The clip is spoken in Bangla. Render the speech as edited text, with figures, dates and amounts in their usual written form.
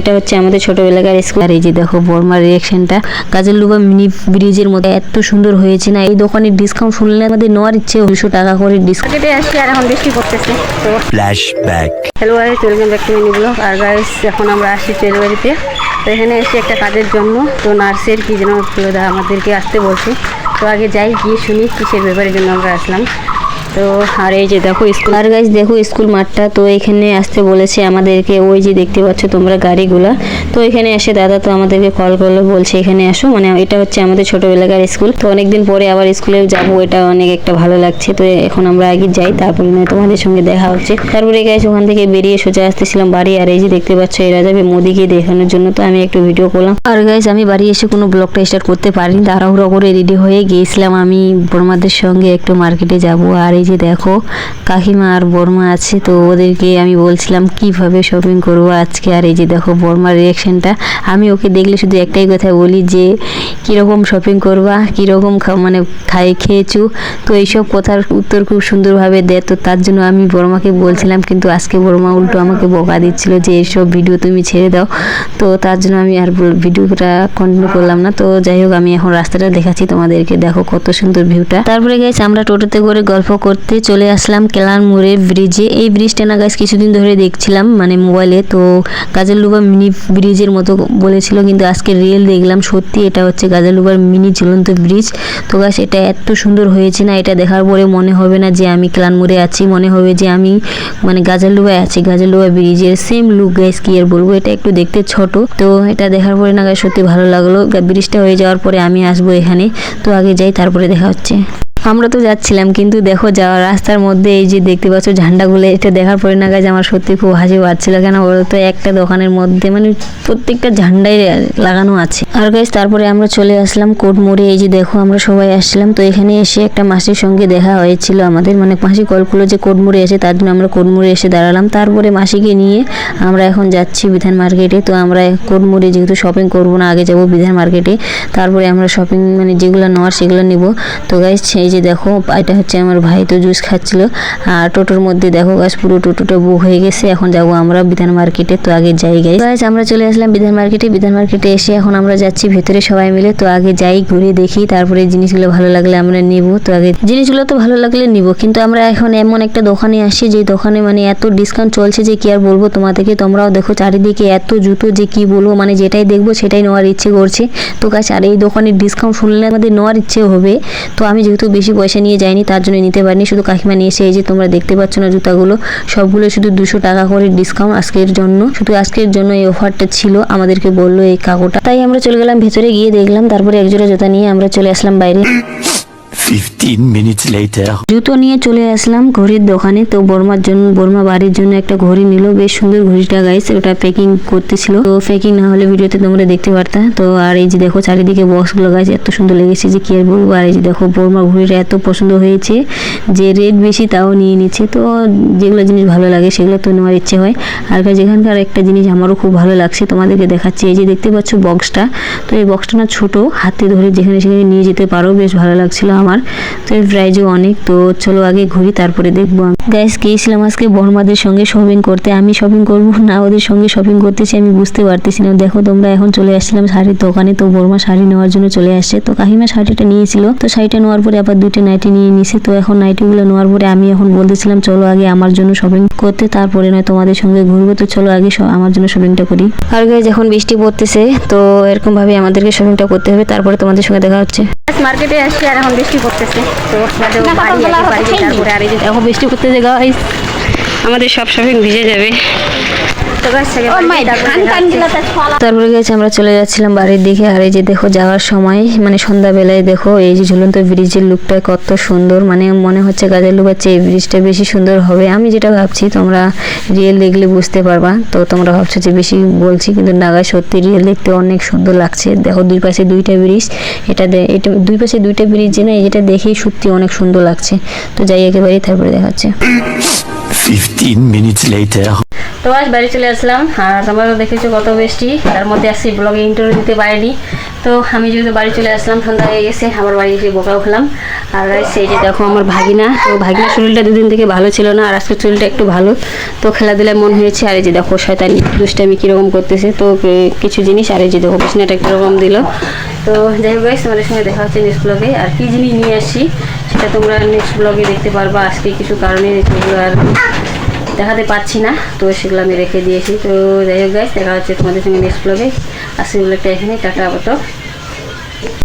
এটা হচ্ছে আমাদের ছোটবেলাকার স্কুল। আর এই যে দেখো বর্মার রিয়াকশনটা, গাজলডোবা মিনি ব্রিজের মতো এত সুন্দর হয়েছে না। এই দোকানের ডিসকাউন্ট শুনলে আমাদের নেওয়ার ইচ্ছে 200 টাকা করে ডিসকাউন্ট। মার্কেটে আসছি আর এখন বৃষ্টি পড়তেছে তো flashback. Hello guys, welcome back to mini blog. আর গাইস এখন আমরা আসছি তেলবাড়িতে। তো এখানে এসে একটা কাজের জন্য, তো নার্সের কি যেন আমাদেরকে আসতে বলছে। তো আগে যাই গিয়ে শুনি কিসের ব্যাপারের জন্য আমরা আসলাম। তো আর এই যে দেখো স্কুল, আর গাইস দেখো স্কুল মাঠটা। তো এখানে আসতে বলেছে আমাদেরকে, ওই যে দেখতে পাচ্ছ তোমরা গাড়িগুলা। তো এখানে এসে দাদা তো আমাদেরকে কল করলো, বলছে এখানে আসো, মানে এটা হচ্ছে আমাদের ছোটবেলাকার স্কুল। তো অনেকদিন পরে আবার স্কুলে যাবো, এটা অনেক একটা ভালো লাগছে। তো এখন আমরা আগে যাই, তারপরে নয় তোমাদের সঙ্গে দেখা হচ্ছে। তারপরে গাইস ওখান থেকে বেরিয়ে সোজা আসতেছিলাম বাড়ি। আর এই যে দেখতে পাচ্ছ এরা যাবে মোদিকে দেখানোর জন্য, তো আমি একটু ভিডিও করলাম। আর গাইস আমি বাড়ি এসে কোনো ব্লগটা স্টার্ট করতে পারিনি, তাড়াহুড়ো করে রেডি হয়ে গিয়েছিলাম আমি বর্মাদের সঙ্গে একটু মার্কেটে যাব। আর এই যে দেখো কাকিমা আর বর্মা আছে, তো ওদেরকে আমি বলছিলাম কিভাবে শপিং করব আজকে। আর এই যে দেখো বর্মার রিয়াকশনটা, আমি ওকে দেখলে শুধু একটাই কথা বলি যে কীরকম শপিং করবা, কীরকম মানে খেয়েছু। তো এইসব কথার উত্তর খুব সুন্দরভাবে দেয়। তো তার জন্য আমি বর্মাকে বলছিলাম, কিন্তু আজকে বর্মা উল্টো আমাকে বকা দিচ্ছিল যে এইসব ভিডিও তুমি ছেড়ে দাও। তো তার জন্য আমি আর ভিডিওটা কন্টিনিউ করলাম না। তো যাই হোক আমি এখন রাস্তাটা দেখাচ্ছি তোমাদেরকে, দেখো কত সুন্দর ভিউটা। তারপরে গেছে আমরা টোটোতে করে গল্প করতে চলে আসলাম কেলানমুড়ে ব্রিজে। এই ব্রিজটা না গাছ কিছুদিন ধরে দেখছিলাম মানে মোবাইলে, তো গাজলডোবা মিনি ব্রিজের মতো বলেছিল, কিন্তু আজকে রিয়েল দেখলাম সত্যি এটা হচ্ছে গাজলডোবার মিনি ঝুলন্ত ব্রিজ। তো গাছ এটা এত সুন্দর হয়েছে না, এটা দেখার পরে মনে হবে না যে আমি কেলানমুড়ে আছি, মনে হবে যে আমি মানে গাজলডোবায় আছি। গাজলডোবা ব্রিজের সেম লুক গাইস, কি আর বলবো, এটা একটু দেখতে ছোট। তো এটা দেখার পরে না গাছ সত্যি ভালো লাগলো। ব্রিজটা হয়ে যাওয়ার পরে আমি আসবো এখানে। তো আগে যাই, তারপরে দেখা হচ্ছে। আমরা তো যাচ্ছিলাম, কিন্তু দেখো যাওয়ার রাস্তার মধ্যে এই যে দেখতে পাচ্ছ ঝান্ডাগুলো, এটা দেখার পরে না গাছ আমার সত্যি খুব হাসি পাচ্ছিল। কেন বলতো, একটা দোকানের মধ্যে মানে প্রত্যেকটা ঝান্ডাই লাগানো আছে। আর গাইস তারপরে আমরা চলে আসলাম কোট মোড়ে। এই যে দেখো আমরা সবাই আসছিলাম, তো এখানে এসে একটা মাসির সঙ্গে দেখা হয়েছিল আমাদের, মানে মাসি কল করলো যে কোট মোড়ে এসে, তার জন্য আমরা কোট মোড়ে এসে দাঁড়ালাম। তারপরে মাসিকে নিয়ে আমরা এখন যাচ্ছি বিধান মার্কেটে। তো আমরা কোট মোড়ে যেহেতু শপিং করবো না, আগে যাবো বিধান মার্কেটে, তারপরে আমরা শপিং মানে যেগুলো নেওয়ার সেগুলো নিব। তো গাইস এই যে দেখো এটা হচ্ছে আমার ভাই, তো জুস খাচ্ছিল। আর টোটোর মধ্যে দেখো গাছ পুরো টোটোটা বুক হয়ে গেছে। এখন যাবো আমরা বিধান মার্কেটে, তো আগে যাই গাইস আমরা চলে আসলাম বিধান মার্কেটে। বিধান মার্কেটে এসে এখন আমরা যাচ্ছি ভেতরে সবাই মিলে। তো আগে যাই ঘুরে দেখি, তারপরে জিনিসগুলো ভালো লাগলে আমরা নিব। তো আগে জিনিসগুলো তো ভালো লাগলে নিব, কিন্তু আমরা এখন এমন একটা দোকানে আসছি যে দোকানে মানে এত ডিসকাউন্ট চলছে যে কি আর বলবো তোমাদেরকে। তোমরাও দেখো চারিদিকে এত জুতো যে কি বলবো, মানে যেটাই দেখবো সেটাই নেওয়ার ইচ্ছে করছে। তো গাছ আর এই দোকানের ডিসকাউন্ট শুনলে আমাদের নেওয়ার ইচ্ছে হবে। তো আমি যেহেতু বেশি পয়সা নিয়ে যাইনি, তার জন্য নিতে পারিনি, শুধু কাকিমা নিয়েছে। এই যে তোমরা দেখতে পাচ্ছ না জুতাগুলো, সবগুলো শুধু 200 টাকা করে ডিসকাউন্ট আজকের জন্য, শুধু আজকের জন্য এই অফারটা ছিল, আমাদেরকে বললো এই কাকুটা। তাই আমরা চলে গেলাম ভেতরে, গিয়ে দেখলাম, তারপরে একজোড়া জুতা নিয়ে আমরা চলে আসলাম বাইরে। 15 minutes later. জুতো নিয়ে চলে আসলাম ঘড়ির দোকানে। তো বর্মা বাড়ির জন্য একটা ঘড়ি নিল, বেশ সুন্দর ঘড়িটা গাইস, ওটা প্যাকিং করতেছিল। তো প্যাকিং না হলে ভিডিওতে তোমরা দেখতে পারতা। তো আর এই যে দেখো চারিদিকে বক্সগুলো গাইস এত সুন্দর লেগেছে যে কি আর বলবো। আর এই যে দেখো বর্মা ঘড়িটা এত পছন্দ হয়েছে যে রেট বেশি তাও নিয়ে নিচ্ছে। তো যেগুলো জিনিস ভালো লাগে সেগুলো তো নেওয়ার ইচ্ছে হয়। আর যেখানকার একটা জিনিস আমারও খুব ভালো লাগছে, তোমাদেরকে দেখাচ্ছি। এই যে দেখতে পাচ্ছ বক্সটা, তো এই বক্সটা না ছোট, হাতে ধরে যেখানে সেখানে নিয়ে যেতে পারো, বেশ ভালো লাগছিল আমার। তো এই প্রাইজও অনেক। তো চলো আগে ঘুরি, তারপরে দেখবো। গাইস গিয়েছিলাম আজকে বর্মাদের সঙ্গে শপিং করতে। আমি শপিং করবো না ওদের সঙ্গে শপিং করতেছি, আমি বুঝতে পারতেছি না। দেখো তোমরা এখন চলে আসছিলাম শাড়ির দোকানে। তো বর্মা শাড়ি নেওয়ার জন্য চলে আসছে। তো কাকিমা শাড়িটা নিয়েছিল, তো শাড়িটা নেওয়ার পরে আবার 2টা নাইটি নিয়ে নিছে। তো এখন নাইটিগুলো নেওয়ার পরে আমি এখন বলতেছিলাম চলো আগে আমার জন্য শপিং করতে, তারপরে নয় তোমাদের সঙ্গে ঘুরবো। তো চলো আগে আমার জন্য শপিংটা করি। আর গাইস এখন বৃষ্টি পড়তেছে, তো এরকম ভাবে আমাদেরকে শপিংটা করতে হবে, তারপরে তোমাদের সঙ্গে দেখা হচ্ছে। মার্কেটে আসছি আর এখন বৃষ্টি পড়তেছে। তো তারপরে আর এই যে এখন বৃষ্টি পড়তেছে গাইস, আমাদের সব শপিং ভিজে যাবে। তারপরে গেছে আমরা চলে যাচ্ছিলাম বাড়ির দিকে। আর এই যে দেখো যাওয়ার সময় মানে সন্ধ্যাবেলায় দেখো এই যে ঝুলন্ত ব্রিজের লুকটা কত সুন্দর, মানে মনে হচ্ছে গাজলডোবার চেয়ে এই ব্রিজটা বেশি সুন্দর হবে। আমি যেটা ভাবছি তোমরা রিয়েল দেখলে বুঝতে পারবা। তো তোমরা ভাবছো যে বেশি বলছি, কিন্তু নাগায় সত্যি রিয়েল দেখতে অনেক সুন্দর লাগছে। দেখো দুই পাশে 2টা ব্রিজ, এটা দুই পাশে 2টা ব্রিজ না, যেটা দেখেই সত্যি অনেক সুন্দর লাগছে। তো যাই একেবারে, তারপরে দেখাচ্ছে। 15 minutes later. তো আজ বাড়ি চলে আসলাম। আর তোমরা তো দেখেছো কত বৃষ্টি, তার মধ্যে আসছি ব্লগে ইন্টারভিউ দিতে পারিনি। তো আমি যেহেতু বাড়ি চলে আসলাম, সন্ধ্যা হয়ে গেছে, আমার বাড়ি এসে বকাও খেলাম। আর সেই যে দেখো আমার ভাগিনা, তো ভাগিনার শরীরটা দুদিন থেকে ভালো ছিল না, আর আজকে শরীরটা একটু ভালো, তো খেলাধুলায় মন হয়েছে। আর এই যে দেখো শয়তানি দুষ্টামি কীরকম করতেছে, তো কিছু জিনিস, আর এই যে দেখো বিছনাটা কীরকম দিল। তো যাই হোক গাইস, তোমাদের সঙ্গে দেখা হচ্ছে নেক্সট ব্লগে। আর কী জিনিস নিয়ে আসি সেটা তোমরা নেক্সট ব্লগে দেখতে পারবা। আজকে কিছু কারণে সেগুলো আর দেখাতে পাচ্ছি না, তো সেগুলো আমি রেখে দিয়েছি। তো যাই হোক গাইস, দেখা হচ্ছে তোমাদের সঙ্গে নেক্সট ব্লগে। আজকে ব্লগটা এখানে টাটা আপাতত।